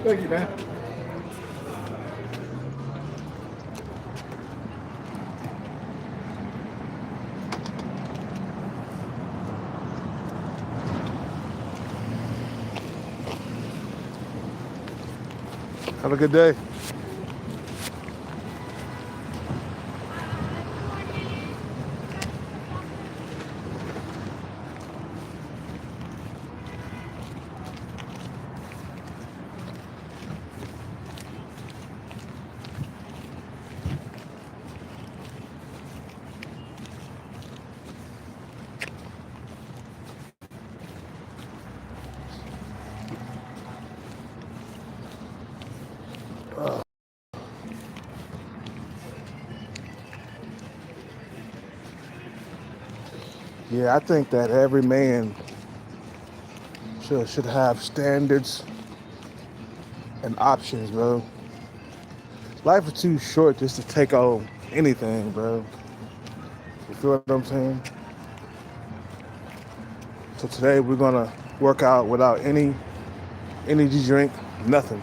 Thank you, man. Have a good day. Yeah, I think that every man should have standards and options, bro. Life is too short just to take on anything, bro. You feel what I'm saying? So today we're gonna work out without any energy drink, nothing.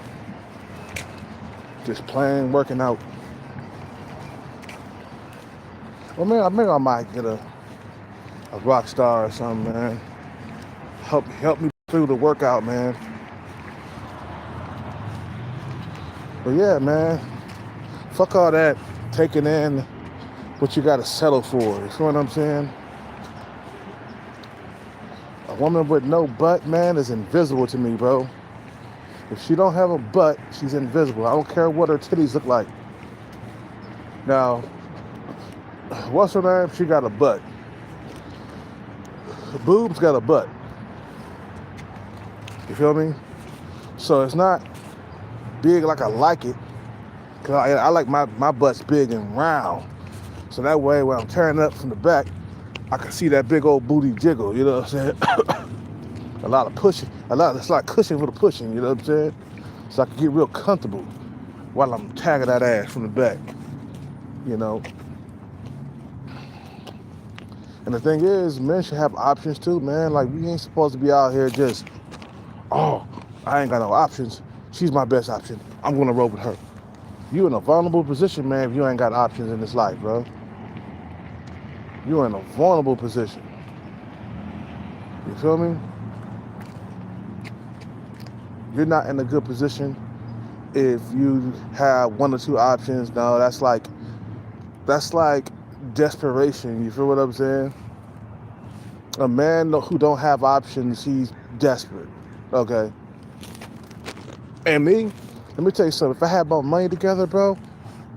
Just plain working out. Well, man, I might get a rock star or something, man. Help me through the workout, man. But yeah, man, fuck all that taking in what you gotta settle for. You feel what I'm saying? A woman with no butt, man, is invisible to me, bro. If she don't have a butt, she's invisible. I don't care what her titties look like. Now, what's her name? She got a butt. Boobs got a butt. You feel me? So it's not big like I like it. Cause I like my butt's big and round. So that way when I'm tearing up from the back, I can see that big old booty jiggle, you know what I'm saying? It's like cushion for the pushing, you know what I'm saying? So I can get real comfortable. while I'm tagging that ass from the back, you know. And the thing is, men should have options too, man. Like, we ain't supposed to be out here just, oh, I ain't got no options. She's my best option. I'm gonna roll with her. You in a vulnerable position, man, if you ain't got options in this life, bro. You're in a vulnerable position. You feel me? You're not in a good position if you have one or two options. No, that's like desperation. You feel what I'm saying? A man who don't have options, he's desperate. Okay. And me, let me tell you something. If I had my money together, bro,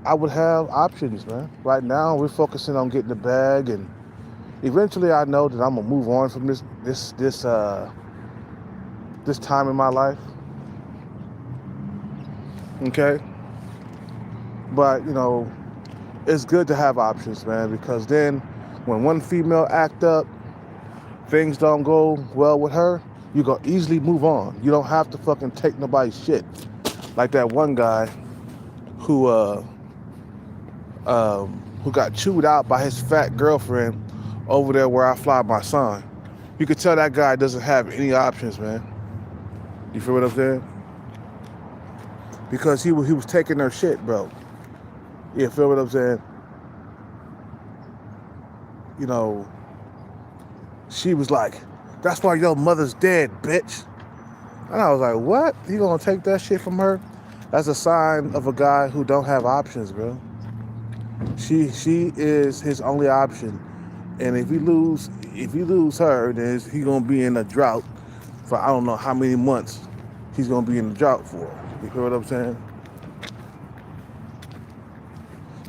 I would have options, man. Right now, we're focusing on getting the bag, and eventually, I know that I'm gonna move on from this time in my life. Okay. But you know, it's good to have options, man, because then when one female act up, things don't go well with her, you can easily move on. You don't have to fucking take nobody's shit. Like that one guy who got chewed out by his fat girlfriend over there where I fly my son. You could tell that guy doesn't have any options, man. You feel what I'm saying? Because he was taking her shit, bro. You feel what I'm saying? You know, she was like, that's why your mother's dead, bitch. And I was like, what? You gonna take that shit from her? That's a sign of a guy who don't have options, bro. She is his only option. And if you lose her, then he gonna be in a drought for I don't know how many months he's gonna be in the drought for. You feel what I'm saying?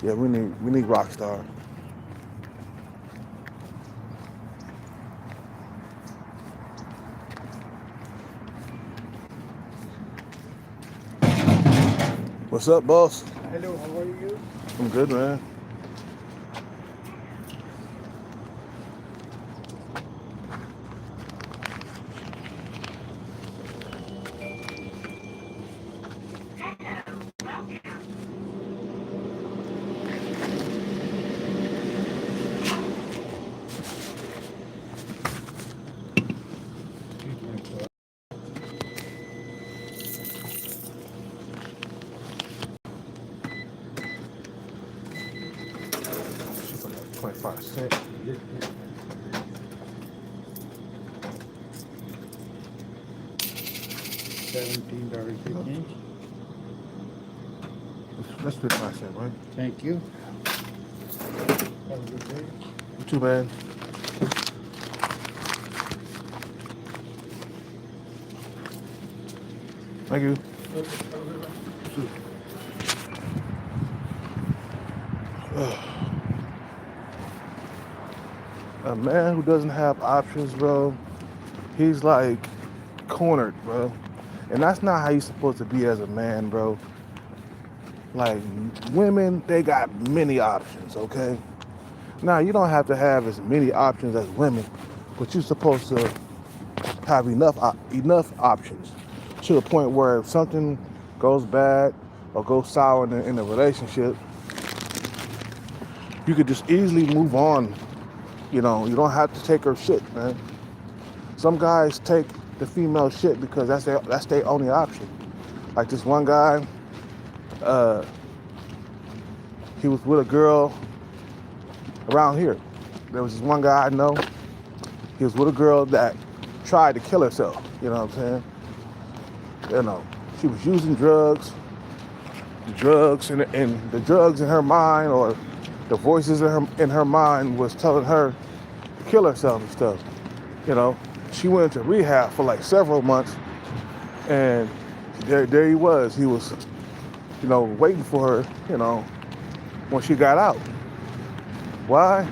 Yeah, we need Rockstar. What's up, boss? Hello, how are you? I'm good, man. She's like 25 cents. $17.50. That's 55 cents, right? Thank you. Have a good day. You too, man. Thank you. A man who doesn't have options, bro, he's like cornered, bro. And that's not how you're supposed to be as a man, bro. Like, women, they got many options, okay? Now, you don't have to have as many options as women, but you're supposed to have enough options to the point where if something goes bad or goes sour in a relationship, you could just easily move on. You know, you don't have to take her shit, man. Some guys take the female shit because that's their only option. Like this one guy, he was with a girl around here. There was this one guy I know. He was with a girl that tried to kill herself. You know what I'm saying? You know, she was using drugs. The drugs and the drugs in her mind, or the voices in her mind, was telling her to kill herself and stuff. You know, she went into rehab for like several months, and there he was. He was, you know, waiting for her. You know, when she got out. Why?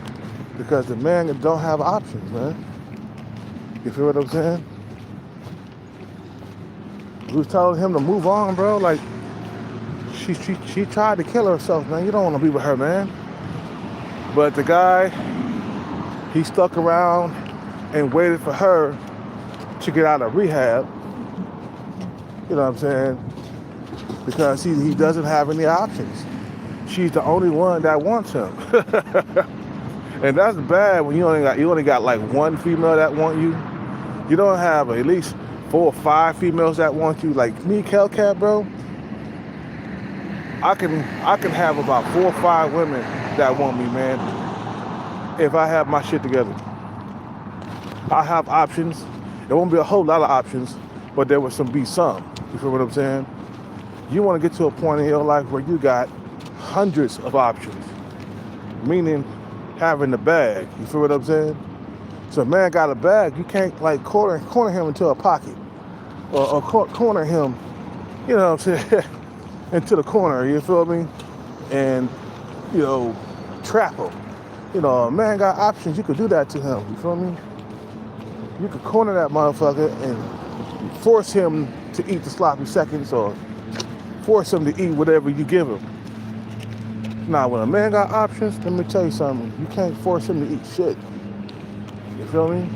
Because the man don't have options, man. You feel what I'm saying? We was telling him to move on, bro. Like, she tried to kill herself, man. You don't want to be with her, man. But the guy, he stuck around and waited for her to get out of rehab. You know what I'm saying? because he doesn't have any options. She's the only one that wants him. And that's bad when you only got like one female that want you. You don't have at least 4 or 5 females that want you. Like me, Kelcat, bro, I can have about 4 or 5 women that want me, man. If I have my shit together, I have options. There won't be a whole lot of options, but there will be some. You feel what I'm saying? You want to get to a point in your life where you got hundreds of options, meaning having the bag. You feel what I'm saying? So a man got a bag, you can't like corner him into a pocket or corner him, you know what I'm saying, into the corner. You feel me? And trap him. A man got options. You could do that to him. You feel me? You could corner that motherfucker and force him to eat the sloppy seconds or force him to eat whatever you give him. Now, when a man got options, let me tell you something. You can't force him to eat shit. You feel me?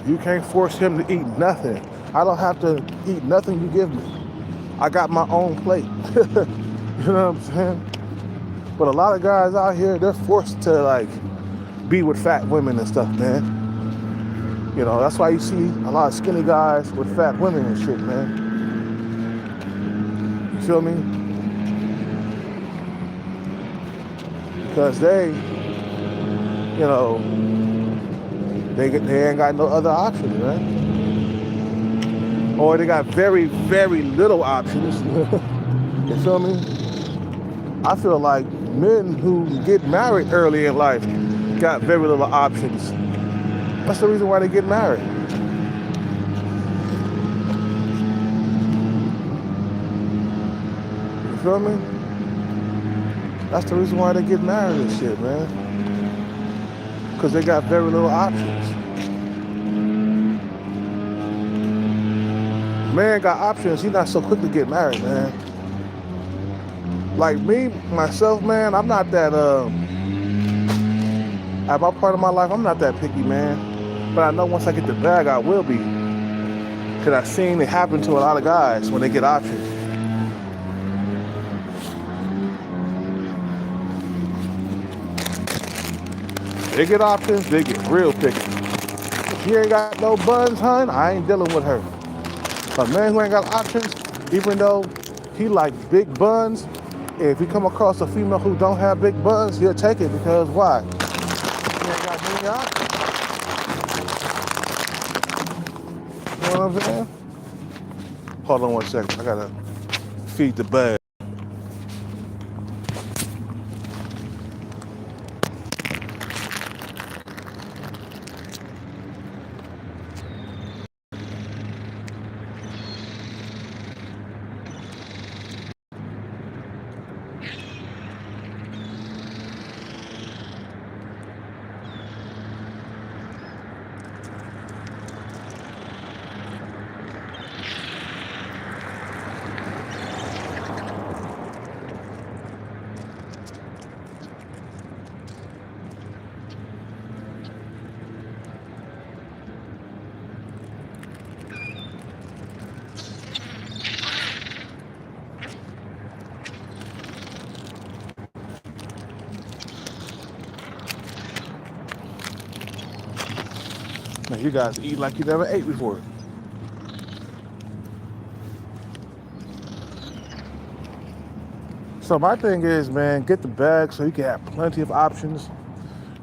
You can't force him to eat nothing. I don't have to eat nothing you give me. I got my own plate. You know what I'm saying? But a lot of guys out here, they're forced to like be with fat women and stuff, man. That's why you see a lot of skinny guys with fat women and shit, man. You feel me? Because they ain't got no other options, man. Or they got very, very little options. You feel me? I feel like men who get married early in life got very little options. That's the reason why they get married. You feel me? That's the reason why they get married and shit, man. Because they got very little options. Man got options, he's not so quick to get married, man. Like me, myself, man, I'm not that, at my part of my life, I'm not that picky, man. But I know once I get the bag, I will be. Because I've seen it happen to a lot of guys when they get options. They get options, they get real picky. If she ain't got no buns, hun, I ain't dealing with her. A man who ain't got options, even though he like big buns, if he come across a female who don't have big buns, he'll take it because why? He ain't got many options. You know what I'm saying? Hold on one second. I gotta feed the bag. Now you guys eat like you never ate before. So my thing is, man, get the bag so you can have plenty of options.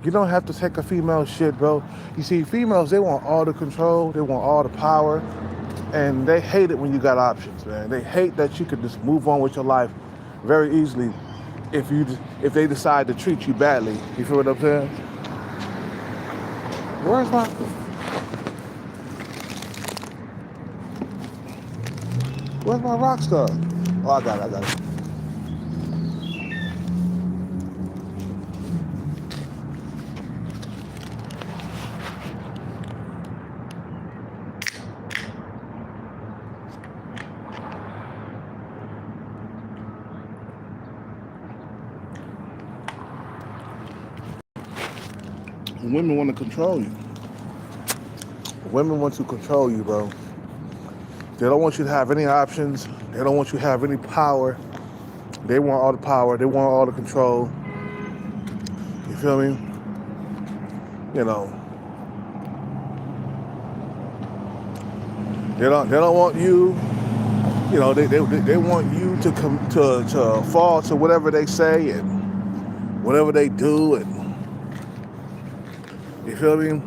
You don't have to take a female shit, bro. You see, females, they want all the control, they want all the power, and they hate it when you got options, man. They hate that you could just move on with your life very easily if they decide to treat you badly. You feel what I'm saying? Where's my rock star? Oh, I got it. Women want to control you. Women want to control you, bro. They don't want you to have any options. They don't want you to have any power. They want all the power. They want all the control. You feel me? You know, they don't want you. You know, they want you to come to fall to whatever they say and whatever they do, and you feel me?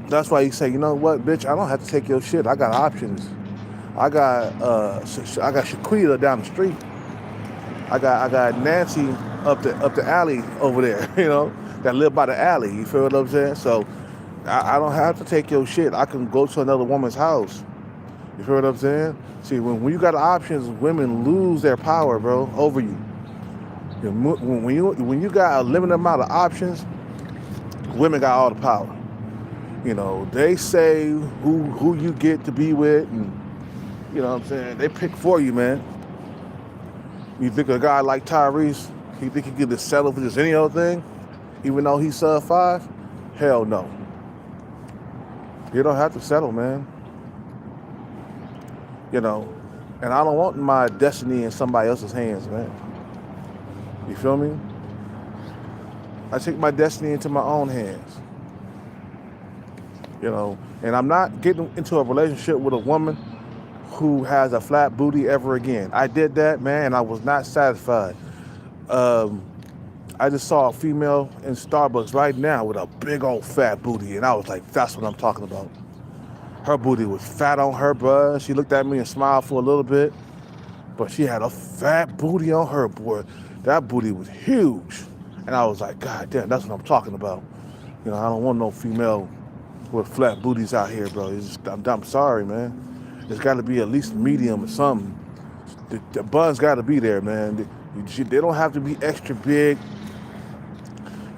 That's why you say, you know what, bitch, I don't have to take your shit. I got options. I got Shaquita down the street. I got Nancy up the alley over there, you know, that live by the alley. You feel what I'm saying? So I don't have to take your shit. I can go to another woman's house. You feel what I'm saying? See, when you got options, women lose their power, bro, over you. When you got a limited amount of options, women got all the power. You know, they say who you get to be with, and you know what I'm saying? They pick for you, man. You think a guy like Tyrese, you think he could just settle for just any old thing, even though he's sub-5? Hell no. You don't have to settle, man. You know, and I don't want my destiny in somebody else's hands, man. You feel me? I take my destiny into my own hands. You know, and I'm not getting into a relationship with a woman who has a flat booty ever again. I did that, man, and I was not satisfied. I just saw a female in Starbucks right now with a big old fat booty, and I was like, that's what I'm talking about. Her booty was fat on her, bruh. She looked at me and smiled for a little bit, but she had a fat booty on her, boy. That booty was huge. And I was like, God damn, that's what I'm talking about. You know, I don't want no female with flat booties out here, bro. It's just, I'm sorry, man. There's got to be at least medium or something. The buns got to be there, man. They don't have to be extra big.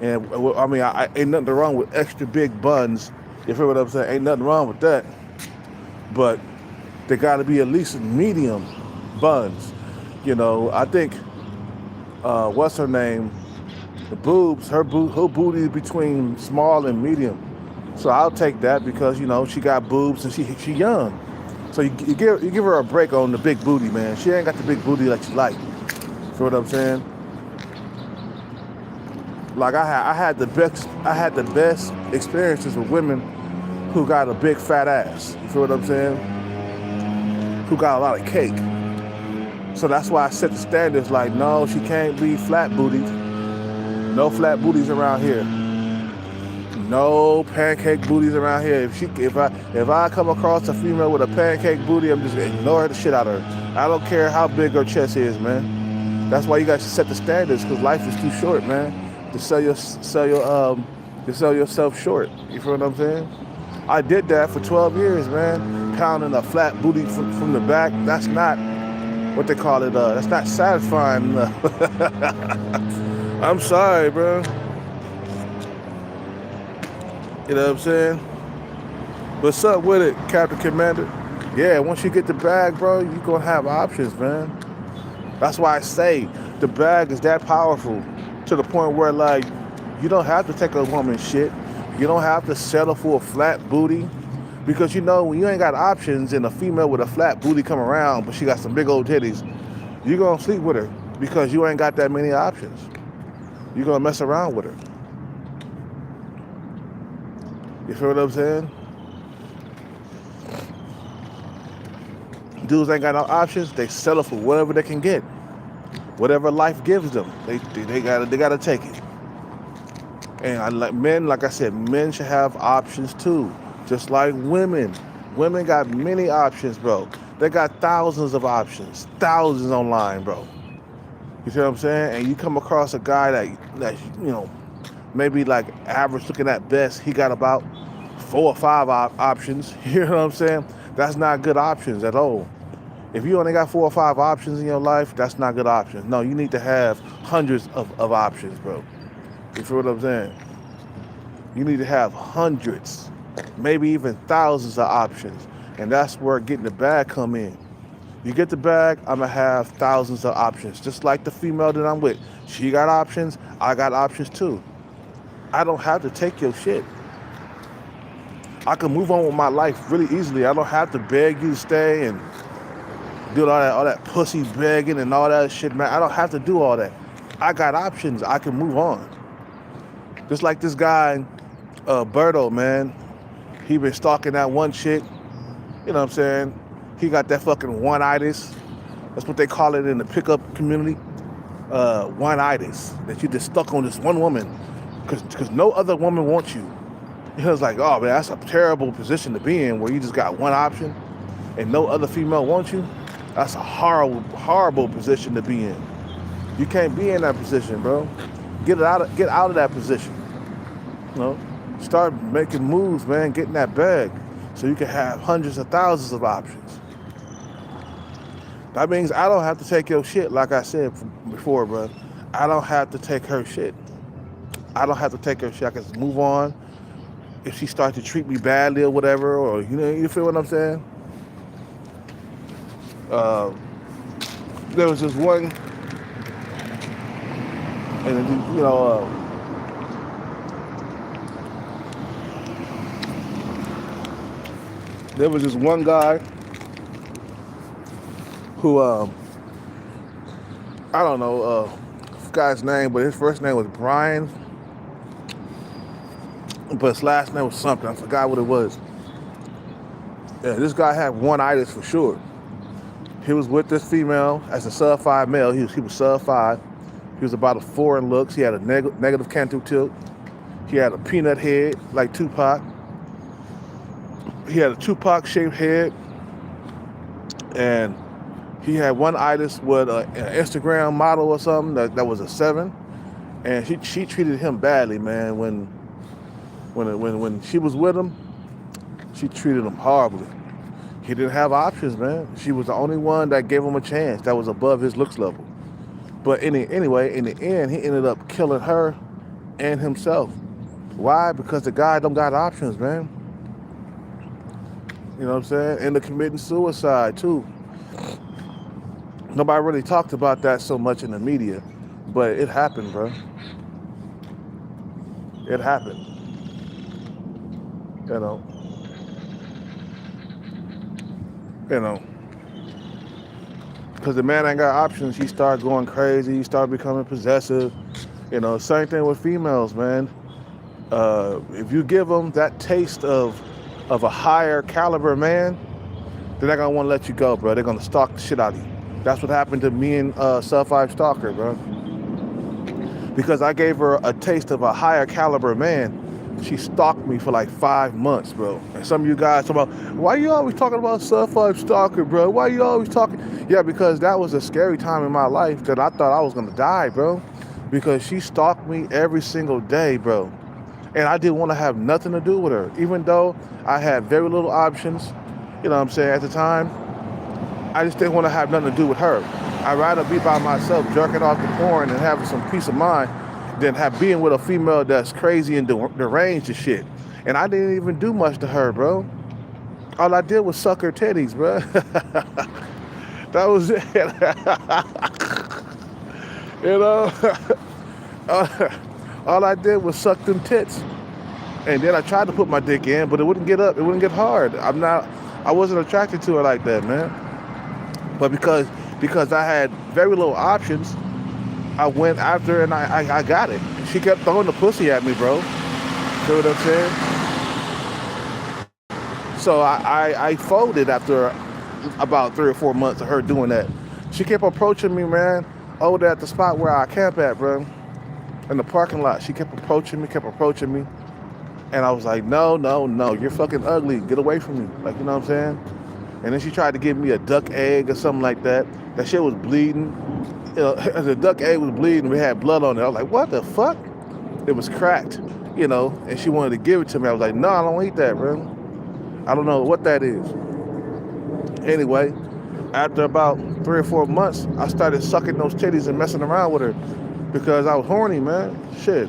And I mean, ain't nothing wrong with extra big buns. You feel what I'm saying? Ain't nothing wrong with that. But they got to be at least medium buns. You know, I think, what's her name? The boobs, her booty is between small and medium. So I'll take that because, you know, she got boobs and she young. So you give her a break on the big booty, man. She ain't got the big booty that you like. Feel what I'm saying? Like I had the best experiences with women who got a big fat ass. You feel what I'm saying? Who got a lot of cake. So that's why I set the standards like, no, she can't be flat bootied. No flat booties around here. No pancake booties around here. If I come across a female with a pancake booty, I'm just gonna ignore the shit out of her. I don't care how big her chest is, man. That's why you got to set the standards, because life is too short, man, to sell yourself short. You feel what I'm saying? I did that for 12 years, man. Pounding a flat booty from the back. That's not what they call it. That's not satisfying enough. I'm sorry, bro. You know what I'm saying? What's up with it, Captain Commander? Yeah, once you get the bag, bro, you're going to have options, man. That's why I say the bag is that powerful to the point where, like, you don't have to take a woman's shit. You don't have to settle for a flat booty. Because, you know, when you ain't got options and a female with a flat booty come around, but she got some big old titties, you're going to sleep with her because you ain't got that many options. You're going to mess around with her. You feel what I'm saying? Dudes ain't got no options. They settle for whatever they can get. Whatever life gives them, they gotta take it. And like I said, men should have options too. Just like women. Women got many options, bro. They got thousands of options. Thousands online, bro. You see what I'm saying? And you come across a guy that you know, maybe like average looking at best, he got about 4 or 5 options. You know what I'm saying? That's not good options at all. If you only got 4 or 5 options in your life, that's not good options. No, you need to have hundreds of options, bro. You feel what I'm saying? You need to have hundreds, maybe even thousands of options. And that's where getting the bag come in. You get the bag, I'm gonna have thousands of options. Just like the female that I'm with. She got options, I got options too. I don't have to take your shit. I can move on with my life really easily. I don't have to beg you to stay and do all that pussy begging and all that shit, man. I don't have to do all that. I got options. I can move on. Just like this guy, Berto, man. He been stalking that one chick. You know what I'm saying? He got that fucking one-itis. That's what they call it in the pickup community. One-itis. That you just stuck on this one woman because no other woman wants you. He was like, oh man, that's a terrible position to be in where you just got one option and no other female wants you. That's a horrible, horrible position to be in. You can't be in that position, bro. Get out of that position. You know, start making moves, man. Get in that bag so you can have hundreds of thousands of options. That means I don't have to take your shit, like I said before, bro. I don't have to take her shit. I don't have to take her shit. I can just move on. If she starts to treat me badly or whatever, or you feel what I'm saying? There was this one, and there was this one guy who I don't know forgot his name, but his first name was Brian, but his last name was something. I forgot what it was. Yeah, this guy had one-itis for sure. He was with this female as a sub-5 male. He was sub-5. He was about a 4 in looks. He had a negative Cantu tilt. He had a peanut head like Tupac. He had a Tupac-shaped head. And he had one-itis with an Instagram model or something that was a 7. And she treated him badly, man. When she was with him, she treated him horribly. He didn't have options, man. She was the only one that gave him a chance that was above his looks level. But anyway, in the end, he ended up killing her and himself. Why? Because the guy don't got options, man. You know what I'm saying? Ended up committing suicide, too. Nobody really talked about that so much in the media, but it happened, bro. It happened. You know, because the man ain't got options. He started going crazy. He started becoming possessive. You know, same thing with females, man. If you give them that taste of a higher caliber man, they're not gonna want to let you go, bro. They're gonna stalk the shit out of you. That's what happened to me and Sub-5 Stalker, bro. Because I gave her a taste of a higher caliber man, she stalked me for like 5 months, bro. And some of you guys talk about, why you always talking about Sub-5 Stalker, bro? Why you always talking? Yeah, because that was a scary time in my life that I thought I was gonna die, bro. Because she stalked me every single day, bro. And I didn't want to have nothing to do with her. Even though I had very little options, you know what I'm saying, at the time, I just didn't want to have nothing to do with her. I'd rather be by myself, jerking off the porn and having some peace of mind than being with a female that's crazy and deranged and shit. And I didn't even do much to her, bro. All I did was suck her titties, bro. That was it. You know? All I did was suck them tits. And then I tried to put my dick in, but it wouldn't get up. It wouldn't get hard. I wasn't attracted to her like that, man. But because I had very little options, I went after her and I got it. She kept throwing the pussy at me, bro. See what I'm saying? So I folded after about 3 or 4 months of her doing that. She kept approaching me, man, over there at the spot where I camp at, bro. In the parking lot. She kept approaching me. And I was like, no, you're fucking ugly. Get away from me. Like, you know what I'm saying? And then she tried to give me a duck egg or something like that. That shit was bleeding. You know, the duck egg was bleeding. We had blood on it. I was like, what the fuck? It was cracked, you know, and she wanted to give it to me. I was like, no, I don't eat that, bro. I don't know what that is. Anyway, after about 3 or 4 months, I started sucking those titties and messing around with her because I was horny, man. Shit.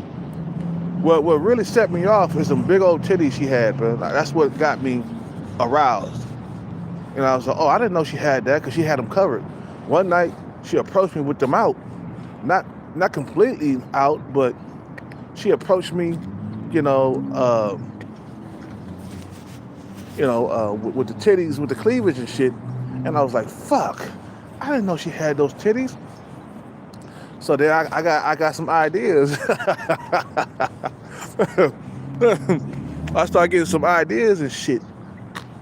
What really set me off is some big old titties she had, bro. Like, that's what got me aroused. And I was like, oh, I didn't know she had that because she had them covered. One night, she approached me with them out. Not completely out, but she approached me, you know, with the titties, with the cleavage and shit. And I was like, fuck, I didn't know she had those titties. So then I got some ideas. I started getting some ideas and shit.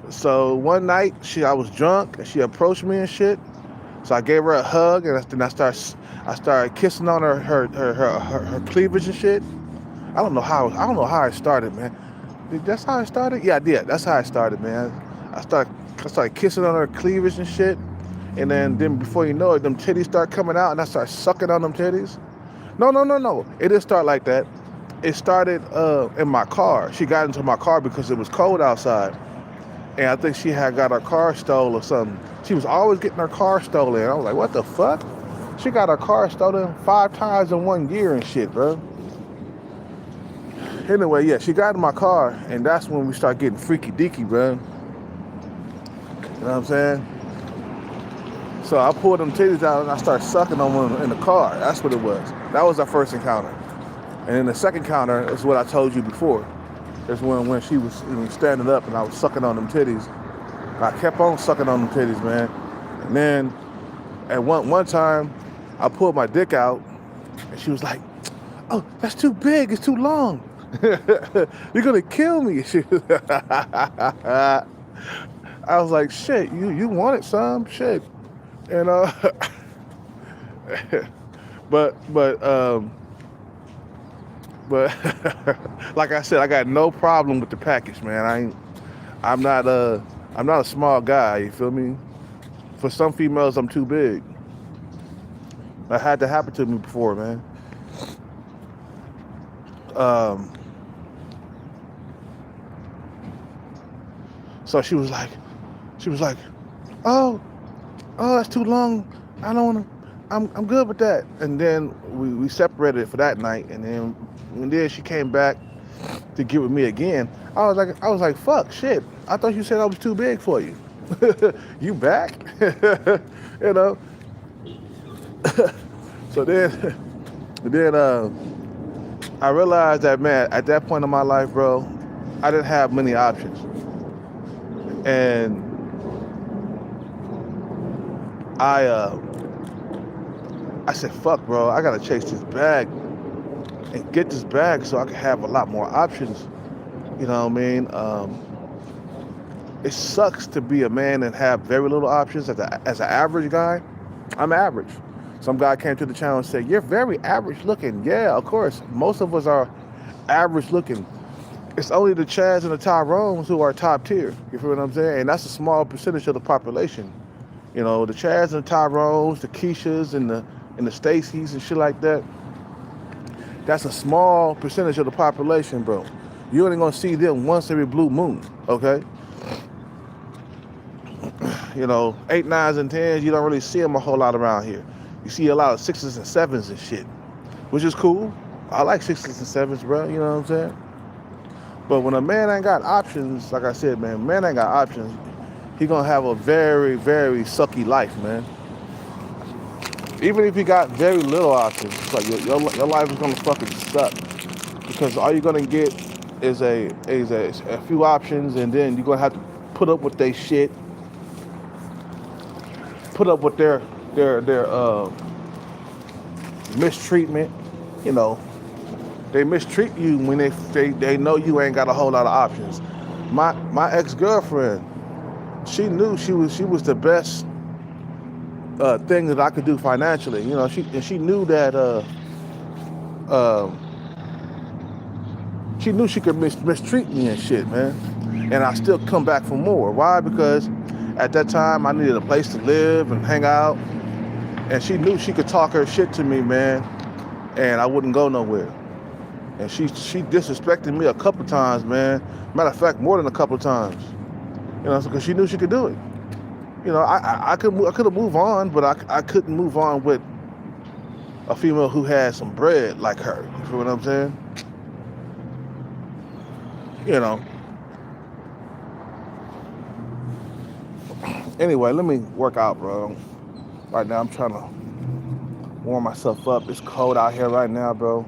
So one night, I was drunk and she approached me and shit. So I gave her a hug and then I started kissing on her cleavage and shit. I don't know how it started, man. That's how it started? Yeah, I did. That's how it started, man. I started kissing on her cleavage and shit. And then before you know it, them titties start coming out and I start sucking on them titties. No, no, no, no. It didn't start like that. It started in my car. She got into my car because it was cold outside. And I think she had got her car stolen or something. She was always getting her car stolen. I was like, what the fuck? She got her car stolen 5 times in 1 year and shit, bro. Anyway, yeah, she got in my car, and that's when we start getting freaky deaky, bro. You know what I'm saying? So I pulled them titties out and I started sucking on them in the car. That's what it was. That was our first encounter. And then the second encounter is what I told you before. It's when she was standing up and I was sucking on them titties. I kept on sucking on them titties, man. And then at one time, I pulled my dick out and she was like, oh, that's too big. It's too long. You're going to kill me. I was like, shit, you wanted some? Shit. And but like I said, I got no problem with the package, man. I'm not a small guy, you feel me? For some females I'm too big. That had to happen to me before, man. So she was like, oh, that's too long. I don't want to. I'm good with that. And then we separated for that night. And then she came back to get with me again. I was like, fuck, shit. I thought you said I was too big for you. You back? You know. So then I realized that, man, at that point in my life, bro, I didn't have many options. And I said, fuck, bro, I gotta chase this bag and get this bag so I can have a lot more options. You know what I mean? It sucks to be a man and have very little options. As an average guy, I'm average. Some guy came to the channel and said, you're very average looking. Yeah, of course. Most of us are average looking. It's only the Chads and the Tyrones who are top tier. You feel what I'm saying? And that's a small percentage of the population. You know, the Chads and the Tyrones, the Keishas and the Stacys and shit like that. That's a small percentage of the population, bro. You only gonna see them once every blue moon, okay? You know, 8, 9s, and 10s, you don't really see them a whole lot around here. You see a lot of 6s and 7s and shit, which is cool. I like 6s and 7s, bro, you know what I'm saying? But when a man ain't got options, like I said, man, ain't got options, he gonna have a very, very sucky life, man. Even if you got very little options, it's like your life is gonna fucking suck. Because all you're gonna get is a few options, and then you're gonna have to put up with their shit, put up with their mistreatment. You know, they mistreat you when they know you ain't got a whole lot of options. My ex-girlfriend, she knew she was the best thing that I could do financially. You know, she knew that she knew she could mistreat me and shit, man. And I still come back for more. Why? Because at that time I needed a place to live and hang out. And she knew she could talk her shit to me, man, and I wouldn't go nowhere. And she disrespected me a couple times, man. Matter of fact, more than a couple times. You know, because she knew she could do it. You know, I could have moved on, but I couldn't move on with a female who had some bread like her. You feel what I'm saying? You know. Anyway, let me work out, bro. Right now, I'm trying to warm myself up. It's cold out here right now, bro.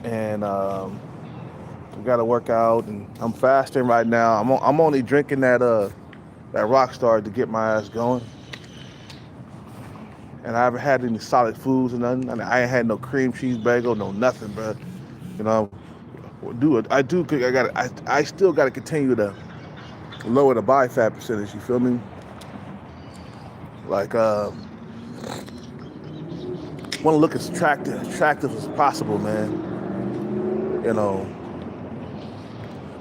And We got to work out, and I'm fasting right now. I'm only drinking that Rockstar to get my ass going. And I haven't had any solid foods or nothing. And I ain't had no cream cheese bagel, no nothing, bro. You know, I still got to continue to lower the body fat percentage. You feel me? Like, want to look as attractive as possible, man. You know,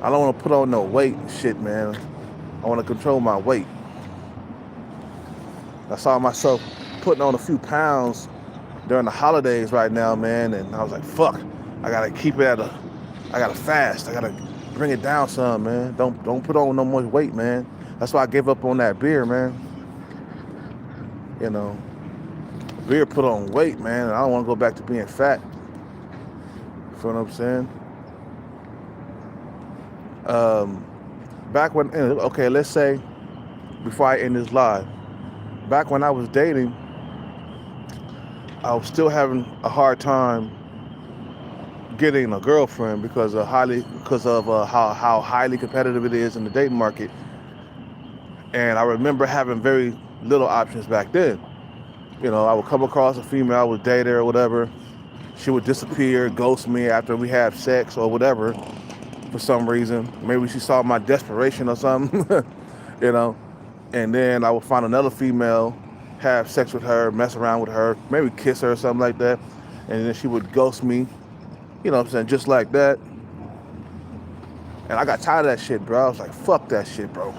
I don't want to put on no weight and shit, man. I want to control my weight. I saw myself putting on a few pounds during the holidays right now, man, and I was like, fuck, I gotta keep it I gotta fast. I gotta bring it down some, man. Don't put on no more weight, man. That's why I gave up on that beer, man. You know, beer put on weight, man, and I don't want to go back to being fat. You feel what I'm saying? Back when, okay, let's say, before I end this live, back when I was dating, I was still having a hard time getting a girlfriend because of how highly competitive it is in the dating market. And I remember having very little options back then. You know, I would come across a female, I would date her or whatever. She would disappear, ghost me after we have sex or whatever for some reason. Maybe she saw my desperation or something, you know. And then I would find another female, have sex with her, mess around with her, maybe kiss her or something like that. And then she would ghost me, you know what I'm saying, just like that. And I got tired of that shit, bro. I was like, fuck that shit, bro.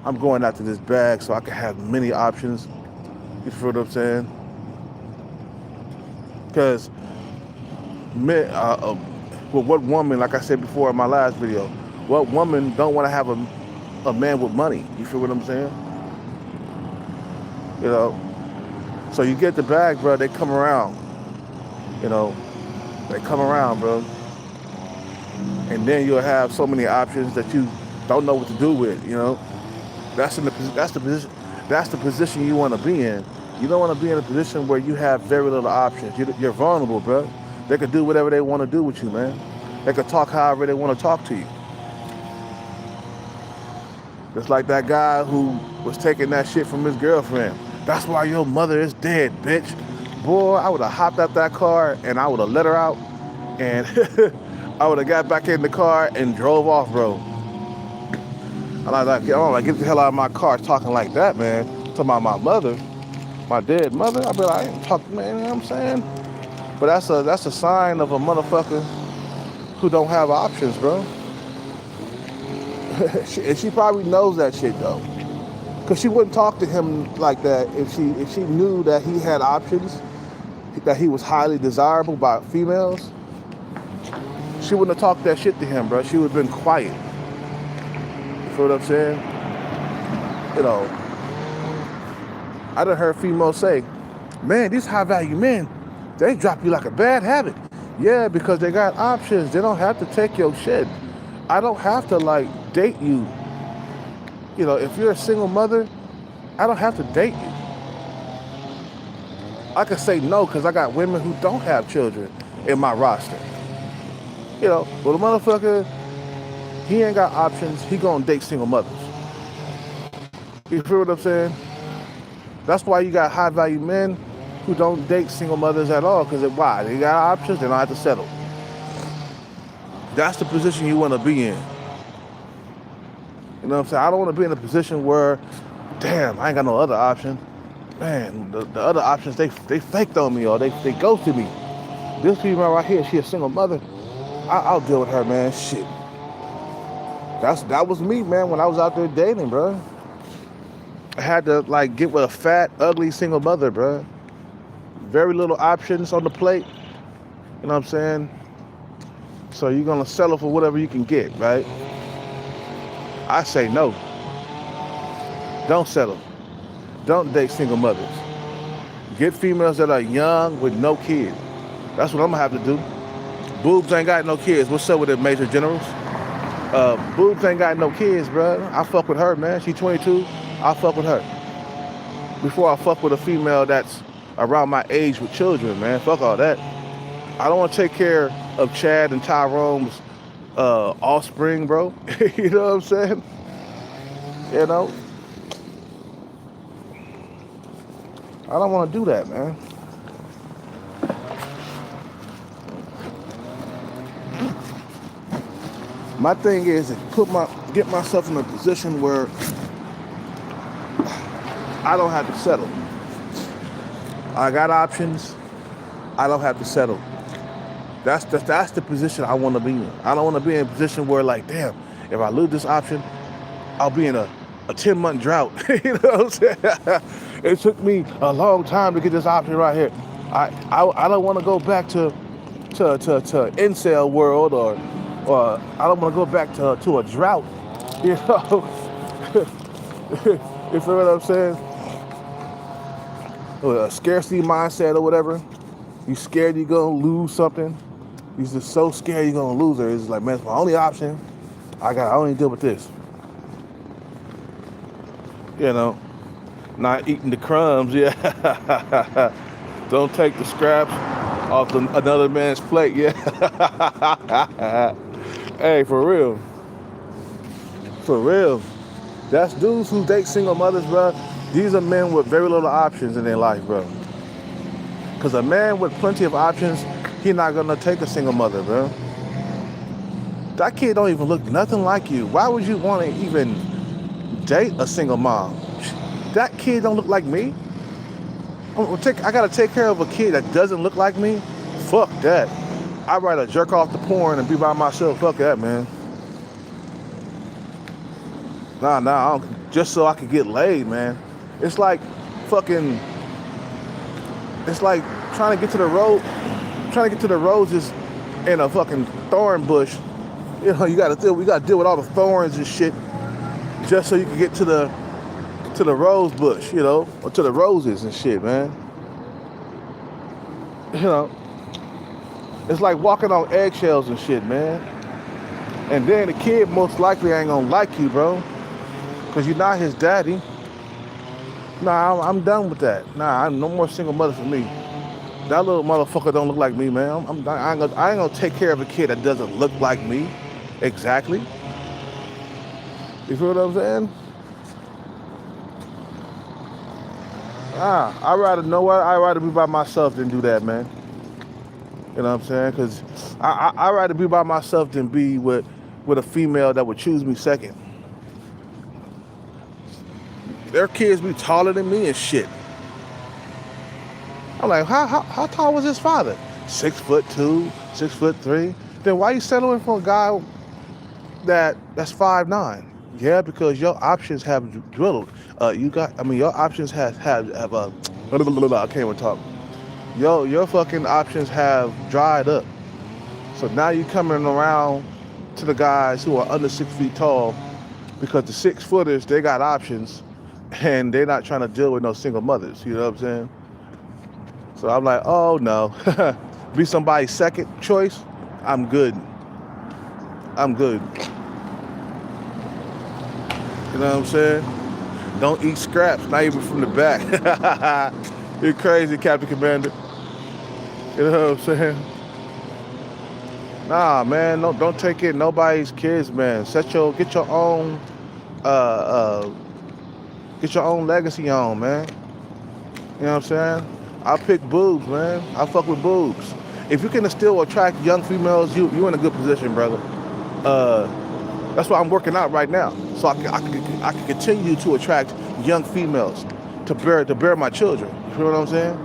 I'm going after this bag so I can have many options. You feel what I'm saying? Because what woman, like I said before in my last video, what woman don't want to have a man with money? You feel what I'm saying? You know, so you get the bag, bro, they come around. You know, they come around, bro. And then you'll have so many options that you don't know what to do with, you know? That's the position you want to be in. You don't want to be in a position where you have very little options. You're vulnerable, bro. They could do whatever they want to do with you, man. They could talk however they want to talk to you. Just like that guy who was taking that shit from his girlfriend. That's why your mother is dead, bitch. Boy, I would have hopped out that car and I would have let her out and I would have got back in the car and drove off, bro. I'm like, get the hell out of my car talking like that, man. Talking about my mother, my dead mother. I'd be like, I ain't talking, man, you know what I'm saying? But that's a sign of a motherfucker who don't have options, bro. And she probably knows that shit, though. Because she wouldn't talk to him like that if she knew that he had options, that he was highly desirable by females. She wouldn't have talked that shit to him, bro. She would have been quiet. You feel what I'm saying? You know, I done heard females say, man, these high value men, they drop you like a bad habit. Yeah, because they got options. They don't have to take your shit. I don't have to like date you. You know, if you're a single mother, I don't have to date you. I can say no because I got women who don't have children in my roster. You know, but the motherfucker, he ain't got options. He gonna date single mothers. You feel what I'm saying? That's why you got high value men who don't date single mothers at all. Because why? They got options. They don't have to settle. That's the position you want to be in. You know what I'm saying? I don't want to be in a position where, damn, I ain't got no other option. Man, the other options, they faked on me or they ghosted me. This female right here, she a single mother. I'll deal with her, man. Shit. That was me, man, when I was out there dating, bro. I had to, like, get with a fat, ugly single mother, bro. Very little options on the plate. You know what I'm saying? So you're going to settle for whatever you can get, right? I say no. Don't settle. Don't date single mothers. Get females that are young with no kids. That's what I'm going to have to do. Boobs ain't got no kids. What's up with it, Major Generals? Boobs ain't got no kids, bro. I fuck with her, man. She 22. I'll fuck with her. Before I fuck with a female that's around my age with children, man. Fuck all that. I don't want to take care of Chad and Tyrone's offspring, bro. You know what I'm saying? You know, I don't want to do that, man. My thing is to get myself in a position where I don't have to settle. I got options. I don't have to settle. That's the position I want to be in. I don't want to be in a position where, like, damn, if I lose this option, I'll be in a 10-month drought. You know what I'm saying? It took me a long time to get this option right here. I don't want to go back to incel world, or I don't want to go back to a drought. You know, you feel what I'm saying? Or a scarcity mindset or whatever. You scared you're gonna lose something. You're just so scared you're gonna lose it. It's like, man, it's my only option. I only deal with this. You know, not eating the crumbs. Yeah. Don't take the scraps off another man's plate. Yeah. Hey, for real. For real. That's dudes who date single mothers, bro. These are men with very little options in their life, bro. Because a man with plenty of options, he's not gonna take a single mother, bro. That kid don't even look nothing like you. Why would you want to even date a single mom? That kid don't look like me. I gotta take care of a kid that doesn't look like me? Fuck that. I'd rather jerk off the porn and be by myself. Fuck that, man. Nah, I don't, just so I could get laid, man. It's like fucking, it's like trying to get to the roses in a fucking thorn bush. You know, we gotta deal with all the thorns and shit just so you can get to the rose bush, you know, or to the roses and shit, man. You know, it's like walking on eggshells and shit, man. And then the kid most likely ain't gonna like you, bro, because you're not his daddy. Nah, I'm done with that. Nah, I'm no more single mother for me. That little motherfucker don't look like me, man. I ain't gonna take care of a kid that doesn't look like me. Exactly. You feel what I'm saying? I'd rather be by myself than do that, man. You know what I'm saying? Because I'd rather be by myself than be with a female that would choose me second. Their kids be taller than me and shit. I'm like, how tall was his father? 6'2", 6'3". Then why you settling for a guy that's 5'9"? Yeah, because your options have dwindled. Your options have I can't even talk. Your fucking options have dried up. So now you coming around to the guys who are under 6 feet tall because the 6-footers, they got options and they're not trying to deal with no single mothers. You know what I'm saying? So I'm like, oh no. Be somebody's second choice, I'm good. I'm good. You know what I'm saying? Don't eat scraps, not even from the back. You're crazy, Captain Commander. You know what I'm saying? Nah, man, don't take in nobody's kids, man. Get your own legacy on, man. You know what I'm saying? I pick boobs, man. I fuck with boobs. If you can still attract young females, you in a good position, brother. That's why I'm working out right now, so I can continue to attract young females to bear my children. You feel what I'm saying?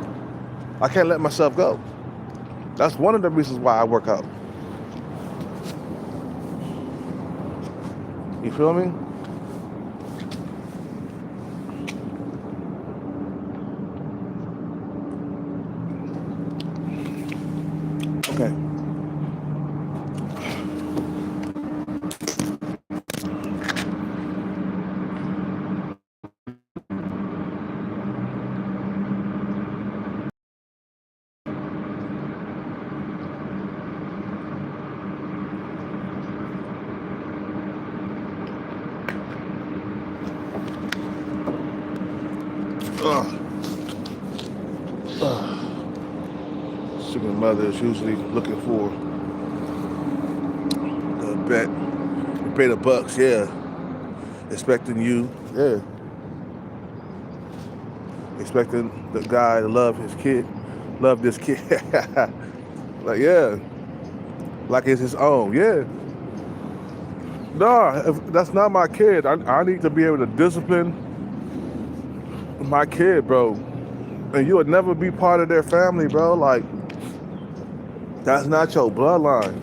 I can't let myself go. That's one of the reasons why I work out. You feel me? Okay. Single mother is usually looking for bet. You pay the bucks, yeah. Expecting you, yeah. Expecting the guy to love his kid, love this kid. Like, yeah. Like it's his own, yeah. No, that's not my kid. I need to be able to discipline my kid, bro. And you would never be part of their family, bro. Like, that's not your bloodline,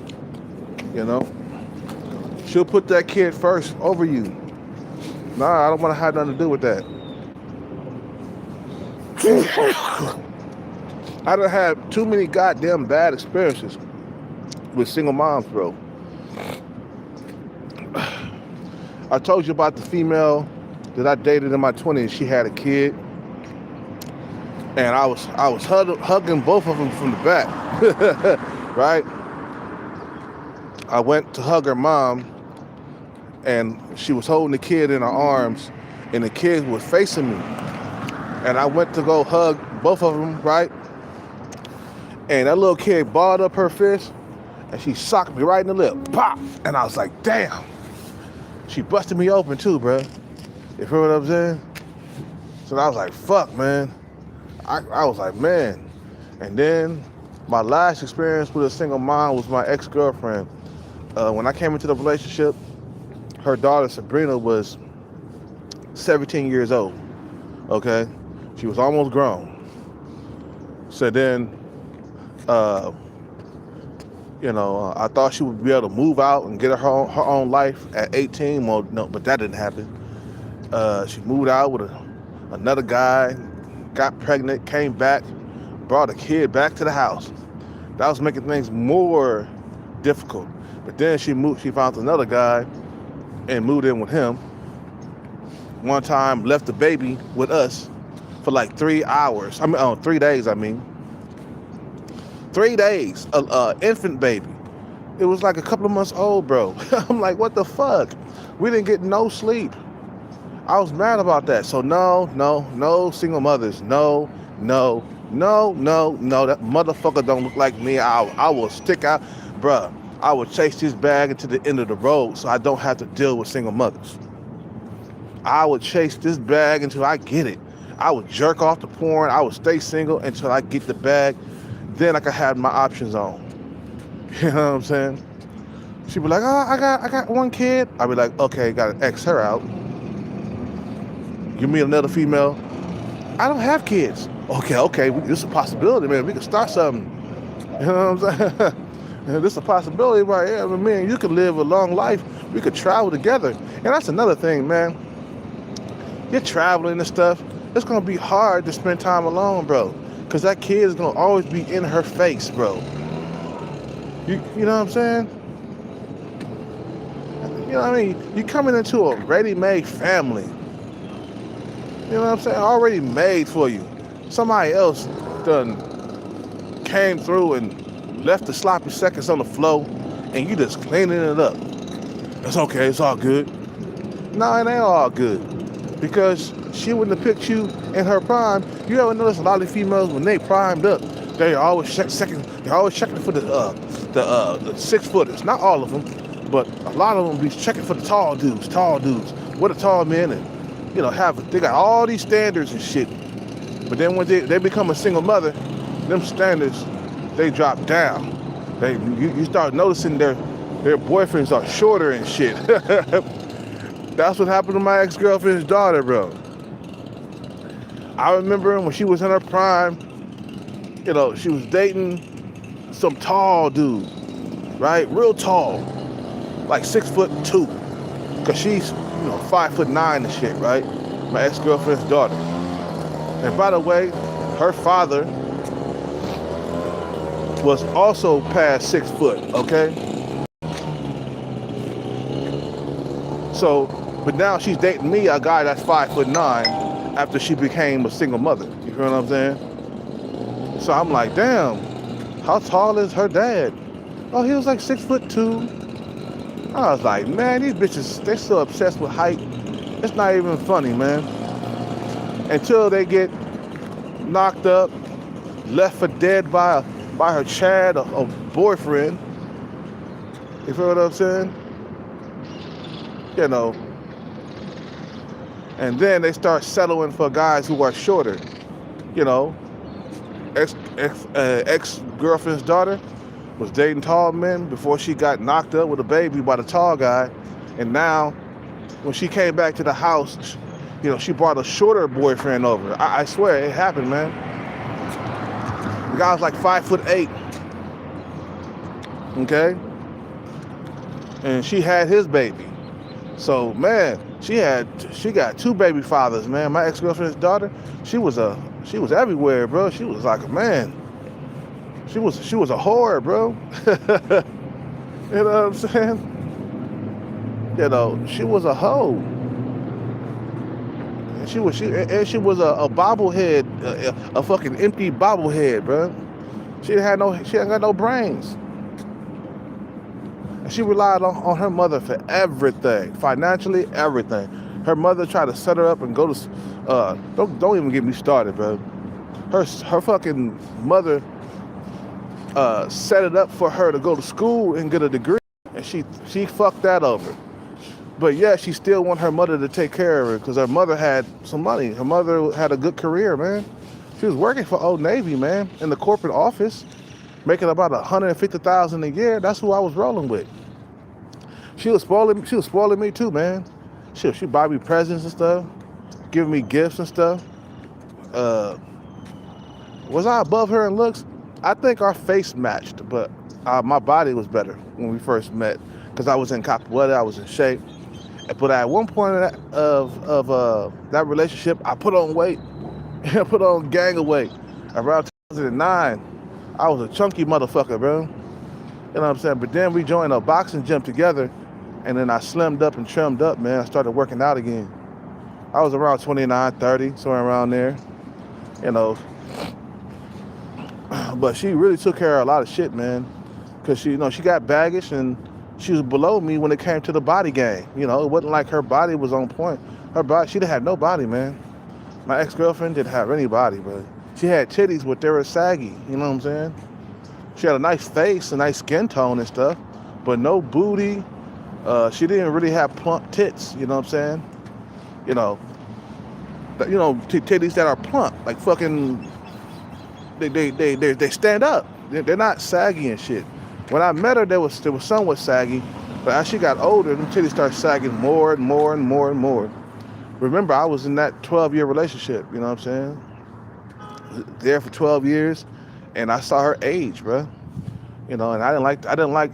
you know? She'll put that kid first over you. Nah, I don't want to have nothing to do with that. I done had too many goddamn bad experiences with single moms, bro. I told you about the female that I dated in my 20s. She had a kid. And I was hugging both of them from the back, right? I went to hug her mom, and she was holding the kid in her arms, and the kid was facing me. And I went to go hug both of them, right? And that little kid balled up her fist, and she socked me right in the lip, pop! And I was like, damn. She busted me open too, bro. You feel what I'm saying? So I was like, fuck, man. I was like, man. And then my last experience with a single mom was my ex-girlfriend. When I came into the relationship, her daughter Sabrina was 17 years old, okay? She was almost grown. So then, I thought she would be able to move out and get her own life at 18. Well, no, but that didn't happen. She moved out with another guy, got pregnant, came back, brought a kid back to the house. That was making things more difficult. But then she found another guy and moved in with him. One time left the baby with us for like 3 hours. 3 days, 3 days, infant baby. It was like a couple of months old, bro. I'm like, what the fuck? We didn't get no sleep. I was mad about that. So no single mothers. No. That motherfucker don't look like me. I will stick out. Bruh, I will chase this bag into the end of the road so I don't have to deal with single mothers. I would chase this bag until I get it. I would jerk off the porn. I would stay single until I get the bag. Then I could have my options on. You know what I'm saying? She'd be like, oh, I got one kid. I'd be like, okay, gotta X her out. Give me another female. I don't have kids. Okay, this is a possibility, man. We can start something. You know what I'm saying? This is a possibility right here. Man, you could live a long life. We could travel together. And that's another thing, man. You're traveling and stuff. It's going to be hard to spend time alone, bro. Because that kid is going to always be in her face, bro. You know what I'm saying? You know what I mean? You're coming into a ready-made family. You know what I'm saying? Already made for you. Somebody else done came through and left the sloppy seconds on the floor, and you just cleaning it up. It's okay. It's all good. No, it ain't all good. Because she wouldn't have picked you in her prime. You ever notice a lot of females, when they primed up, they always checking for the 6-footers. Not all of them, but a lot of them be checking for the tall dudes. What are tall men? And they got all these standards and shit. But then when they become a single mother, them standards, they drop down. You start noticing their boyfriends are shorter and shit. That's what happened to my ex-girlfriend's daughter, bro. I remember when she was in her prime, she was dating some tall dude, right? Real tall, like 6'2", cause she's 5'9" and shit, right? My ex-girlfriend's daughter. And by the way, her father was also past 6 foot, okay? So, but now she's dating me, a guy that's 5'9", after she became a single mother. You feel what I'm saying? So I'm like, damn, how tall is her dad? Oh, he was like 6'2". I was like, man, these bitches, they so obsessed with height. It's not even funny, man. Until they get knocked up, left for dead by her Chad or boyfriend. You feel what I'm saying? you know, and then they start settling for guys who are shorter, you know. Ex-girlfriend's daughter was dating tall men before she got knocked up with a baby by the tall guy, and now when she came back to the house, you know, she brought a shorter boyfriend over. I swear it happened, man. The guy was like 5'8", okay, and she had his baby. So man, she got two baby fathers, man. My ex-girlfriend's daughter, she was everywhere, bro. She was like a man. She was a whore, bro. You know what I'm saying? You know, she was a hoe. And she was a bobblehead, a fucking empty bobblehead, bro. She ain't got no brains. And she relied on her mother for everything, financially, everything. Her mother tried to set her up and go to, don't even get me started, bro. Her fucking mother set it up for her to go to school and get a degree, and she fucked that over. But yeah, she still want her mother to take care of her because her mother had some money. Her mother had a good career, man. She was working for Old Navy, man, in the corporate office, making about $150,000 a year. That's who I was rolling with. She was spoiling me too, man. She buy me presents and stuff, giving me gifts and stuff. Was I above her in looks? I think our face matched, but my body was better when we first met because I was in Capoeira, I was in shape. But at one point of that relationship, I put on weight. I put on gang of weight. Around 2009, I was a chunky motherfucker, bro. You know what I'm saying? But then we joined a boxing gym together, and then I slimmed up and trimmed up, man. I started working out again. I was around 29, 30, somewhere around there, you know. But she really took care of a lot of shit, man. Because she got baggage, and she was below me when it came to the body game. You know, it wasn't like her body was on point. Her body, she didn't have no body, man. My ex-girlfriend didn't have any body, but she had titties, but they were saggy. You know what I'm saying? She had a nice face, a nice skin tone and stuff, but no booty. She didn't really have plump tits. You know what I'm saying? You know, titties that are plump, like fucking. They stand up. They're not saggy and shit. When I met her, they was somewhat saggy, but as she got older, them titties started sagging more and more and more and more. Remember, I was in that 12-year relationship. You know what I'm saying? There for 12 years, and I saw her age, bro. You know, and I didn't like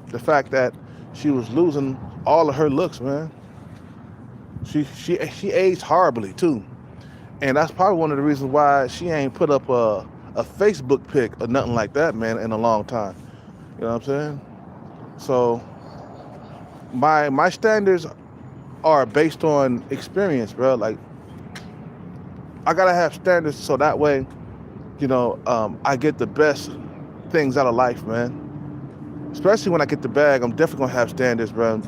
the fact that she was losing all of her looks, man. She aged horribly too, and that's probably one of the reasons why she ain't put up a Facebook pic or nothing like that, man, in a long time. You know what I'm saying? So my standards are based on experience, bro. Like, I gotta have standards so that way, you know, I get the best things out of life, man. Especially when I get the bag, I'm definitely gonna have standards, bro.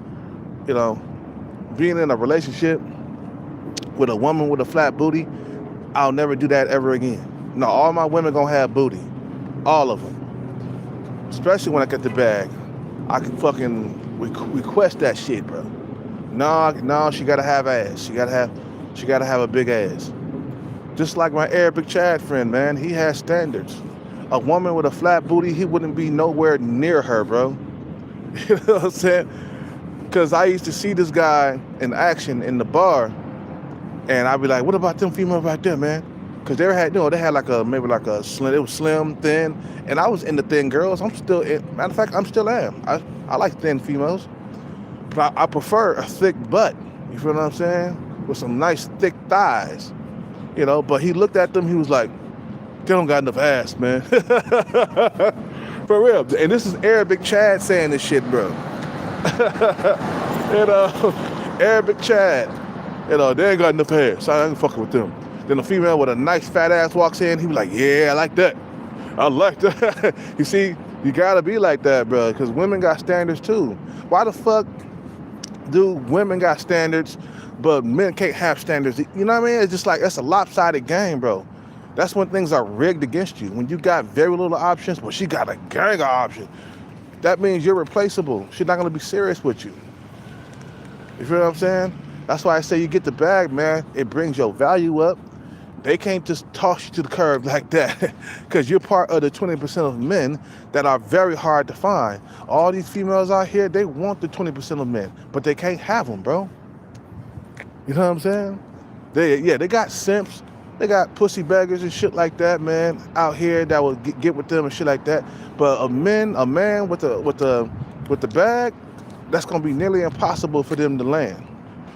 You know, being in a relationship with a woman with a flat booty, I'll never do that ever again. No, all my women gonna have booty. All of them. Especially when I get the bag. I can fucking request that shit, bro. No, she gotta have ass. She gotta have a big ass. Just like my Arabic Chad friend, man, he has standards. A woman with a flat booty, he wouldn't be nowhere near her, bro. You know what I'm saying? Because I used to see this guy in action in the bar, and I'd be like, what about them females right there, man? Because they had like a slim, it was slim, thin, and I was into thin girls. Matter of fact, I'm still am. I like thin females, but I prefer a thick butt. You feel what I'm saying? With some nice thick thighs, you know. But he looked at them, he was like, they don't got enough ass, man. For real. And this is Arabic Chad saying this shit, bro. You know, Arabic Chad. You know, they ain't got enough ass, so I ain't fucking with them. Then a female with a nice fat ass walks in, he be like, yeah, I like that. I like that. You see, you gotta be like that, bro, because women got standards too. Why the fuck do women got standards, but men can't have standards? You know what I mean? It's just like, that's a lopsided game, bro. That's when things are rigged against you. When you got very little options, but she got a gang of options. That means you're replaceable. She's not gonna be serious with you. You feel what I'm saying? That's why I say you get the bag, man. It brings your value up. They can't just toss you to the curb like that because you're part of the 20% of men that are very hard to find. All these females out here, they want the 20% of men, but they can't have them, bro. You know what I'm saying? They got simps. They got pussy beggars and shit like that, man, out here that will get with them and shit like that. But a man with the bag, that's gonna be nearly impossible for them to land.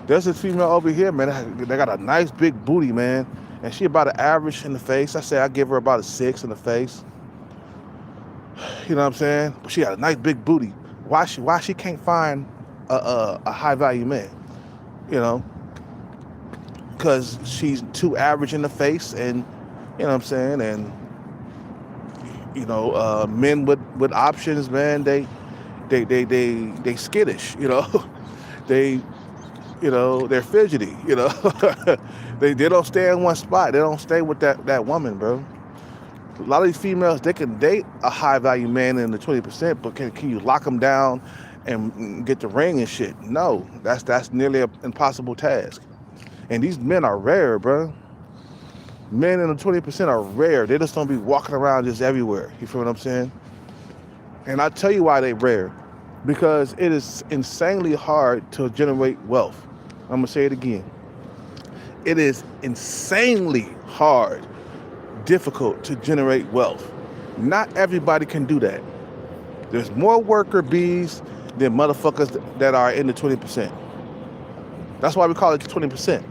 There's this female over here, man. They got a nice big booty, man, and she about an average in the face. I say I give her about a 6 in the face. You know what I'm saying? But she got a nice big booty. Why she can't find a high value man? You know, because she's too average in the face, and you know what I'm saying. And you know, men with options, man, they skittish. You know, they're fidgety. You know, they don't stay in one spot. They don't stay with that woman, bro. A lot of these females, they can date a high value man in the 20%, but can you lock them down and get the ring and shit? No, that's nearly an impossible task. And these men are rare, bro. Men in the 20% are rare. They just don't be walking around just everywhere. You feel what I'm saying? And I tell you why they rare. Because it is insanely hard to generate wealth. I'm gonna say it again. It is insanely hard, difficult to generate wealth. Not everybody can do that. There's more worker bees than motherfuckers that are in the 20%. That's why we call it 20%.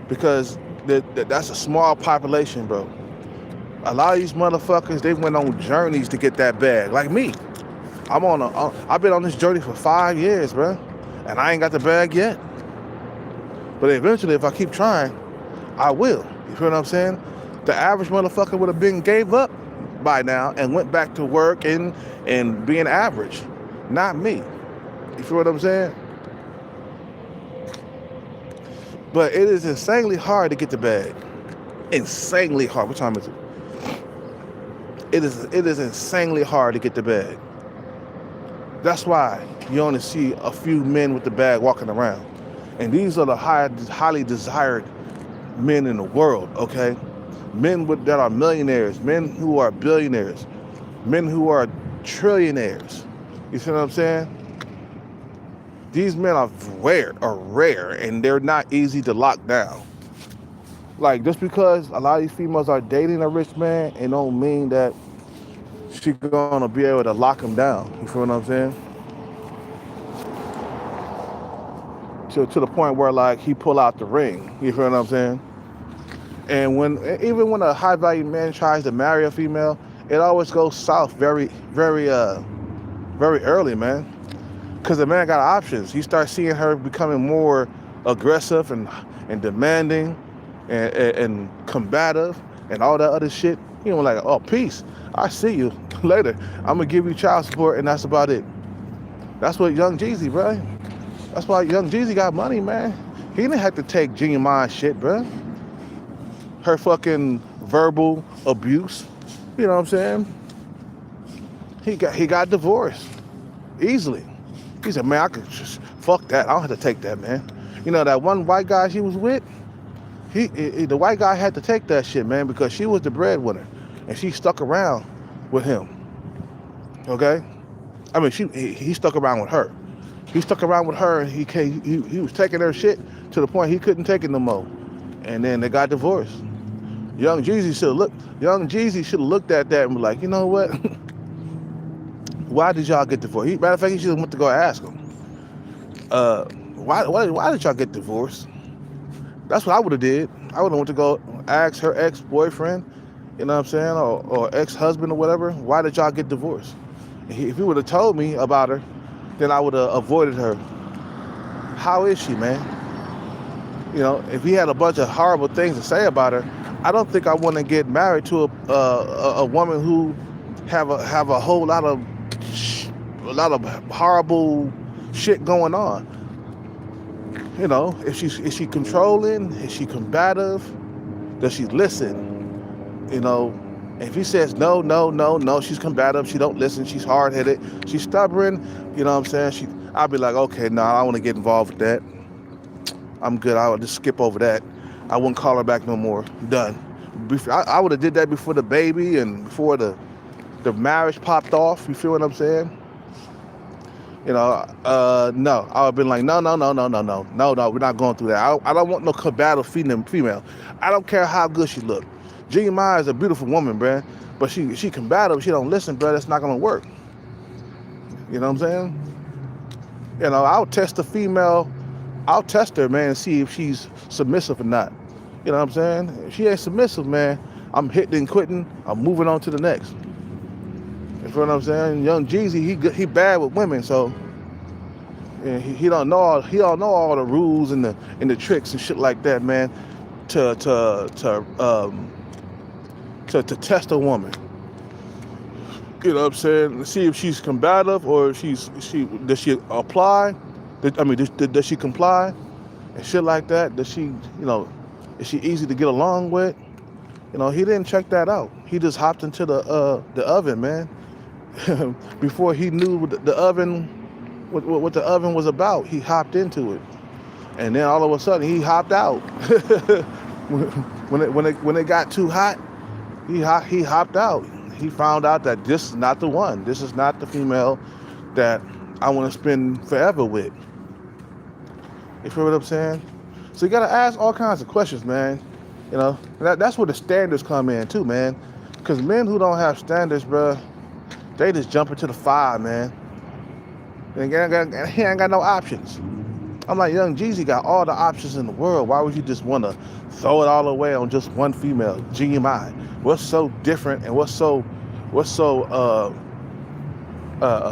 Because that's a small population, bro. A lot of these motherfuckers, they went on journeys to get that bag. Like me. I've been on this journey for 5 years, bro. And I ain't got the bag yet. But eventually, if I keep trying, I will. You feel what I'm saying? The average motherfucker would have been gave up by now and went back to work and being average. Not me. You feel what I'm saying? But it is insanely hard to get the bag. Insanely hard. What time is it? It is insanely hard to get the bag. That's why you only see a few men with the bag walking around. And these are the highly desired men in the world, okay? Men that are millionaires, men who are billionaires, men who are trillionaires. You see what I'm saying? These men are rare, and they're not easy to lock down. Like, just because a lot of these females are dating a rich man, it don't mean that she's gonna be able to lock him down. You feel what I'm saying? To the point where, like, he pull out the ring. You feel what I'm saying? And even when a high value man tries to marry a female, it always goes south very early, man. Because the man got options. He starts seeing her becoming more aggressive and demanding and combative and all that other shit. You know, like, oh, peace. I see you later. I'm gonna give you child support, and that's about it. That's what Young Jeezy, bro. That's why Young Jeezy got money, man. He didn't have to take Genuine shit, bro. Her fucking verbal abuse. You know what I'm saying? He got divorced easily. He said, man, I could just fuck that. I don't have to take that, man. You know, that one white guy she was with, the white guy had to take that shit, man, because she was the breadwinner. And she stuck around with him. Okay? I mean, he stuck around with her. He stuck around with her, and he was taking her shit to the point he couldn't take it no more. And then they got divorced. Young Jeezy should have looked at that and be like, you know what? Why did y'all get divorced? Matter of fact, he should have went to go ask him. Why did y'all get divorced? That's what I would have did. I would have went to go ask her ex-boyfriend, you know what I'm saying, or ex-husband or whatever, why did y'all get divorced? If he would have told me about her, then I would have avoided her. How is she, man? You know, if he had a bunch of horrible things to say about her, I don't think I want to get married to a woman who have a whole lot of horrible shit going on. You know, is she controlling? Is she combative? Does she listen? You know, if he says no, she's combative, she don't listen, she's hard-headed, she's stubborn, you know what I'm saying? I'll be like, okay, no, I don't want to get involved with that. I'm good. I'll just skip over that. I wouldn't call her back no more. Done. I would have did that before the baby and before the marriage popped off. You feel what I'm saying? You know, no. I would have been like, no, we're not going through that. I don't want no combative female. I don't care how good she look. Jeannie Mai is a beautiful woman, bruh. But she combative. She don't listen, bruh. That's not gonna work. You know what I'm saying? You know, I'll test the female. I'll test her, man, and see if she's submissive or not. You know what I'm saying? If she ain't submissive, man, I'm hitting and quitting. I'm moving on to the next. You feel what I'm saying? Young Jeezy, he bad with women, so yeah, he don't know all the rules and the tricks and shit like that, man. To test a woman. You know what I'm saying? See if she's combative or does she apply? Does she comply and shit like that? Does she, you know, is she easy to get along with? You know, he didn't check that out. He just hopped into the oven, man. Before he knew what the oven was about, he hopped into it, and then all of a sudden he hopped out. when it got too hot, he hopped out. He found out that this is not the one. This is not the female that I want to spend forever with. You feel what I'm saying? So you gotta ask all kinds of questions, man. You know, that's where the standards come in too, man. Because men who don't have standards, bruh, they just jump into the fire, man. He ain't got no options. I'm like, Young Jeezy got all the options in the world. Why would you just want to throw it all away on just one female, GMI? What's so different and what's so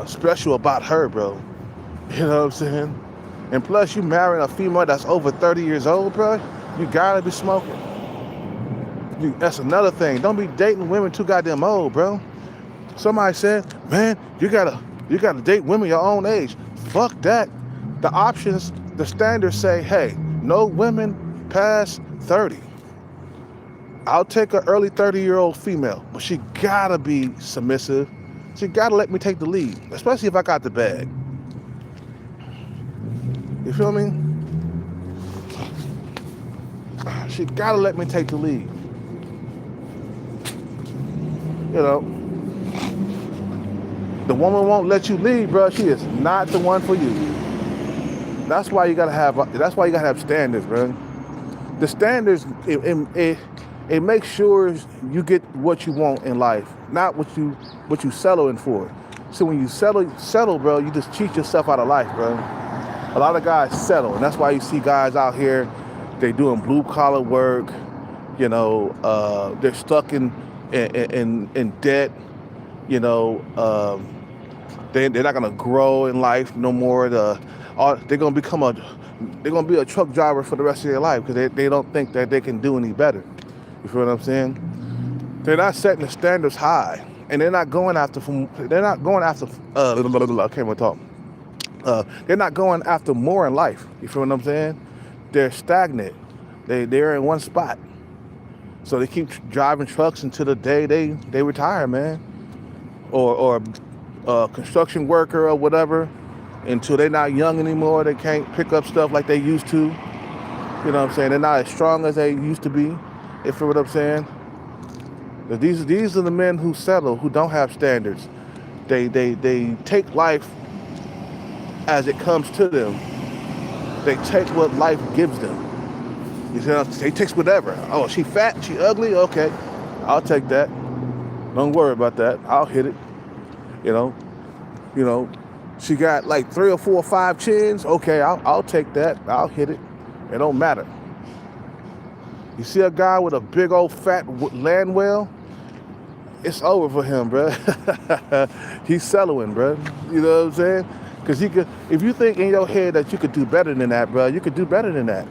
special about her, bro? You know what I'm saying? And plus, you marrying a female that's over 30 years old, bro. You gotta be smoking. That's another thing. Don't be dating women too goddamn old, bro. Somebody said, man, you gotta date women your own age. Fuck that. The options, the standards say, hey, no women past 30. I'll take an early 30-year-old female, but she gotta be submissive. She gotta let me take the lead, especially if I got the bag. You feel me? She gotta let me take the lead. You know, the woman won't let you lead, bro. She is not the one for you. That's why you gotta have standards, bro. The standards, it makes sure you get what you want in life, not what you settling for. So when you settle, bro, you just cheat yourself out of life, bro. A lot of guys settle, and that's why you see guys out here, they doing blue collar work. You know, they're stuck in debt. You know, they're not gonna grow in life no more. They're gonna be a truck driver for the rest of their life because they don't think that they can do any better. You feel what I'm saying? They're not setting the standards high, and they're not going after. They're not going after more in life. You feel what I'm saying? They're stagnant. They're in one spot. So they keep driving trucks until the day they retire, man. Or a construction worker or whatever, until they're not young anymore. They can't pick up stuff like they used to. You know what I'm saying? They're not as strong as they used to be. You feel what I'm saying? But these are the men who settle, who don't have standards. They take life as it comes to them. They take what life gives them. You see, they take whatever. Oh, she fat, she ugly, okay, I'll take that. Don't worry about that. I'll hit it. You know, she got like 3 or 4 or 5 chins. Okay, I'll take that. I'll hit it. It don't matter. You see a guy with a big old fat land well, it's over for him, bro. He's settling, bro. You know what I'm saying? Because if you think in your head that you could do better than that, bro, you could do better than that.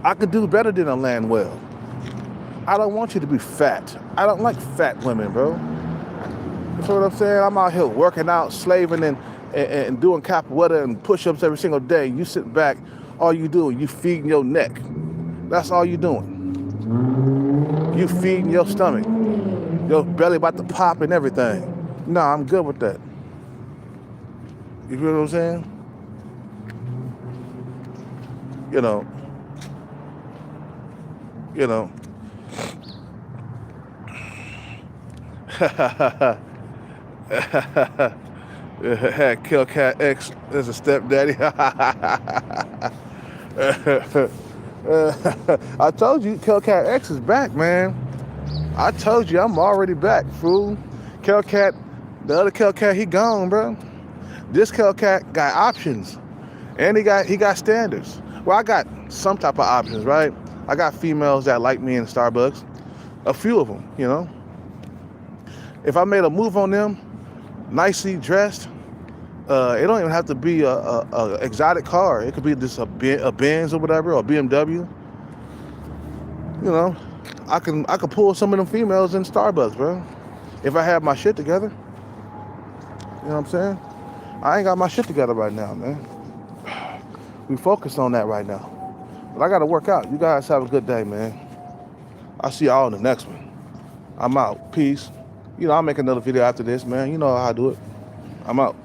I could do better than a land well. I don't want you to be fat. I don't like fat women, bro. You know what I'm saying? I'm out here working out, slaving, and doing capoeira and push-ups every single day. You sit back, all you do is you feeding your neck. That's all you doing. You feeding your stomach. Your belly about to pop and everything. No, I'm good with that. You feel what I'm saying? You know, you know. Had Killcat X as a stepdaddy. I told you Killcat X is back, man. I told you I'm already back, fool. Killcat, the other Killcat, he gone, bro. This Killcat got options, and he got standards. Well, I got some type of options, right? I got females that like me in Starbucks, a few of them, you know. If I made a move on them, nicely dressed, it don't even have to be a exotic car. It could be just a Benz or whatever, or BMW. You know, I could pull some of them females in Starbucks, bro. If I have my shit together. You know what I'm saying? I ain't got my shit together right now, man. We focused on that right now. But I gotta work out. You guys have a good day, man. I'll see y'all in the next one. I'm out. Peace. You know, I'll make another video after this, man. You know how I do it. I'm out.